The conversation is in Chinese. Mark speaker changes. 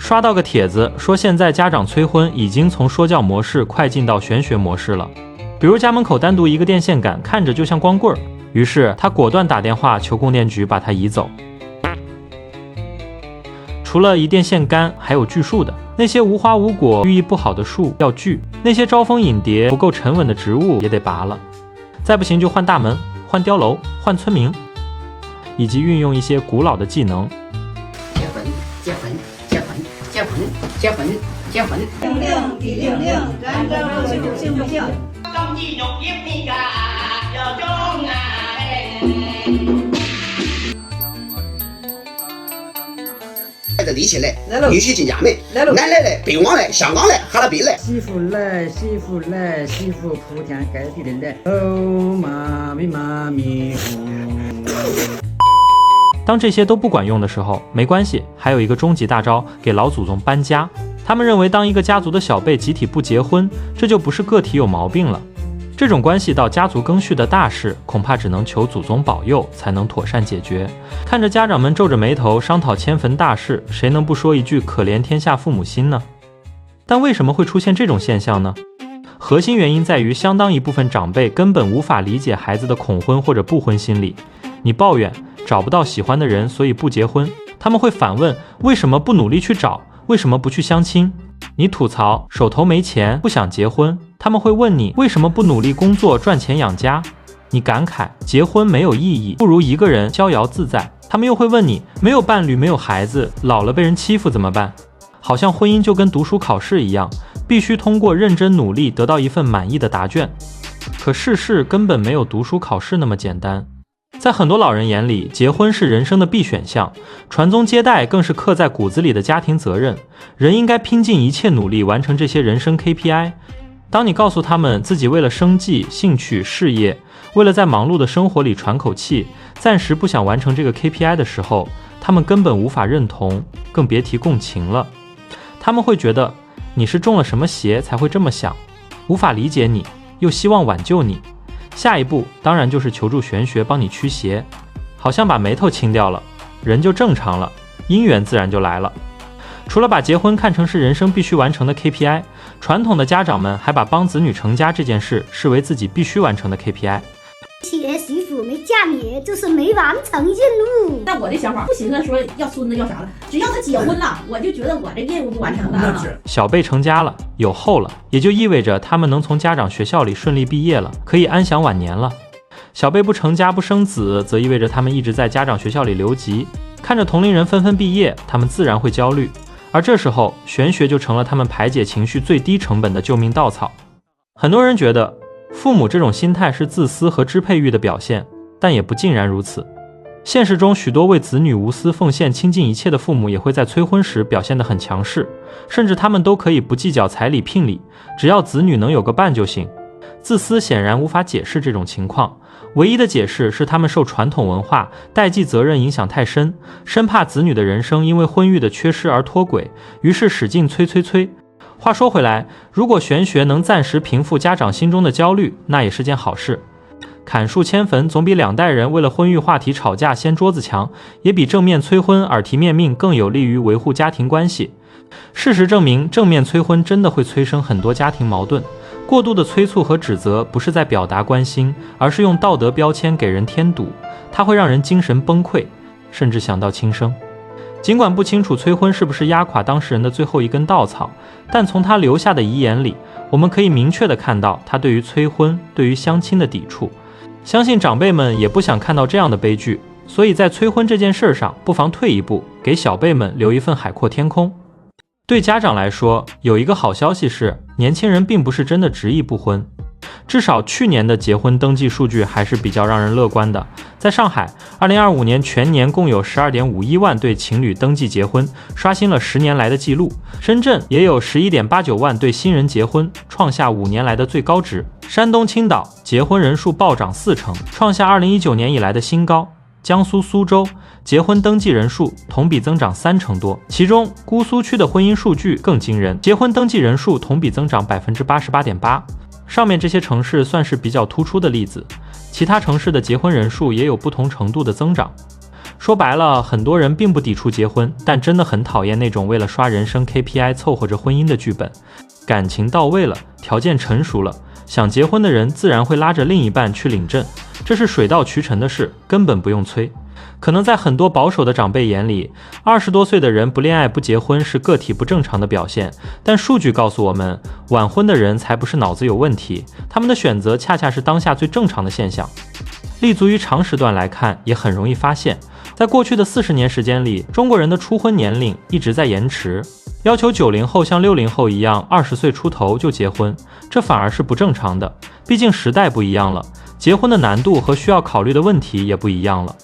Speaker 1: 刷到个帖子说，现在家长催婚已经从说教模式快进到玄学模式了。比如家门口单独一个电线杆，看着就像光棍儿，于是他果断打电话求供电局把它移走。除了移电线杆，还有锯树的。那些无花无果、寓意不好的树要锯，那些招蜂引蝶、不够沉稳的植物也得拔了。再不行就换大门、换碉楼、换村民，以及运用一些古老的技能。
Speaker 2: 结婚，结婚，结婚，结婚，结婚，结婚。
Speaker 3: 令令地令令，咱这不行不行不行。
Speaker 4: 今之玉葉面架又中啊！
Speaker 2: 带着力气来，女婿进家门，男来来，北王来，香港来，哈尔滨来。
Speaker 5: 媳妇来，媳妇来，媳妇铺天盖地的来。哦，妈咪妈咪呼。
Speaker 1: 当这些都不管用的时候，没关系，还有一个终极大招，给老祖宗搬家。他们认为，当一个家族的小辈集体不结婚，这就不是个体有毛病了。这种关系到家族更续的大事，恐怕只能求祖宗保佑才能妥善解决。看着家长们皱着眉头商讨迁坟大事，谁能不说一句可怜天下父母心呢？但为什么会出现这种现象呢？核心原因在于，相当一部分长辈根本无法理解孩子的恐婚或者不婚心理。你抱怨找不到喜欢的人，所以不结婚，他们会反问为什么不努力去找，为什么不去相亲？你吐槽手头没钱不想结婚，他们会问你为什么不努力工作赚钱养家？你感慨结婚没有意义，不如一个人逍遥自在，他们又会问你没有伴侣没有孩子，老了被人欺负怎么办？好像婚姻就跟读书考试一样，必须通过认真努力得到一份满意的答卷。可世事根本没有读书考试那么简单。在很多老人眼里，结婚是人生的必选项，传宗接代更是刻在骨子里的家庭责任。人应该拼尽一切努力完成这些人生 KPI。当你告诉他们自己为了生计、兴趣、事业，为了在忙碌的生活里喘口气，暂时不想完成这个 KPI 的时候，他们根本无法认同，更别提共情了。他们会觉得你是中了什么邪才会这么想，无法理解你，又希望挽救你。下一步当然就是求助玄学帮你驱邪，好像把眉头清掉了，人就正常了，姻缘自然就来了。除了把结婚看成是人生必须完成的 KPI， 传统的家长们还把帮子女成家这件事视为自己必须完成的 KPI。
Speaker 6: 儿媳妇没嫁灭，就是没完成任务。
Speaker 7: 那我的想法不寻思说要孙子要啥了，只要他结婚了，我就觉得我这任务就完成了。
Speaker 1: 小辈成家了，有后了，也就意味着他们能从家长学校里顺利毕业了，可以安享晚年了。小辈不成家不生子，则意味着他们一直在家长学校里留级，看着同龄人纷纷毕业，他们自然会焦虑。而这时候，玄学就成了他们排解情绪最低成本的救命稻草。很多人觉得父母这种心态是自私和支配欲的表现，但也不尽然如此。现实中，许多为子女无私奉献、倾尽一切的父母，也会在催婚时表现得很强势，甚至他们都可以不计较彩礼聘礼，只要子女能有个伴就行。自私显然无法解释这种情况，唯一的解释是他们受传统文化、代际责任影响太深，生怕子女的人生因为婚育的缺失而脱轨，于是使劲催。话说回来，如果玄学能暂时平复家长心中的焦虑，那也是件好事。砍树迁坟总比两代人为了婚育话题吵架掀桌子强，也比正面催婚耳提面命更有利于维护家庭关系。事实证明，正面催婚真的会催生很多家庭矛盾。过度的催促和指责不是在表达关心，而是用道德标签给人添堵，它会让人精神崩溃，甚至想到轻生。尽管不清楚催婚是不是压垮当事人的最后一根稻草，但从他留下的遗言里，我们可以明确地看到他对于催婚、对于相亲的抵触。相信长辈们也不想看到这样的悲剧，所以在催婚这件事上，不妨退一步，给小辈们留一份海阔天空。对家长来说，有一个好消息是，年轻人并不是真的执意不婚。至少去年的结婚登记数据还是比较让人乐观的。在上海，2025年全年共有12.51万对情侣登记结婚，刷新了10年来的记录。深圳也有11.89万对新人结婚，创下5年来的最高值。山东青岛结婚人数暴涨40%，创下2019年以来的新高。江苏苏州结婚登记人数同比增长30%多，其中姑苏区的婚姻数据更惊人，结婚登记人数同比增长88.8%。上面这些城市算是比较突出的例子，其他城市的结婚人数也有不同程度的增长。说白了，很多人并不抵触结婚，但真的很讨厌那种为了刷人生 KPI 凑合着婚姻的剧本。感情到位了，条件成熟了，想结婚的人自然会拉着另一半去领证，这是水到渠成的事，根本不用催。可能在很多保守的长辈眼里，20多岁的人不恋爱不结婚是个体不正常的表现，但数据告诉我们，晚婚的人才不是脑子有问题，他们的选择恰恰是当下最正常的现象。立足于长时段来看，也很容易发现，在过去的40年时间里，中国人的初婚年龄一直在延迟，要求90后像60后一样20岁出头就结婚，这反而是不正常的。毕竟时代不一样了，结婚的难度和需要考虑的问题也不一样了。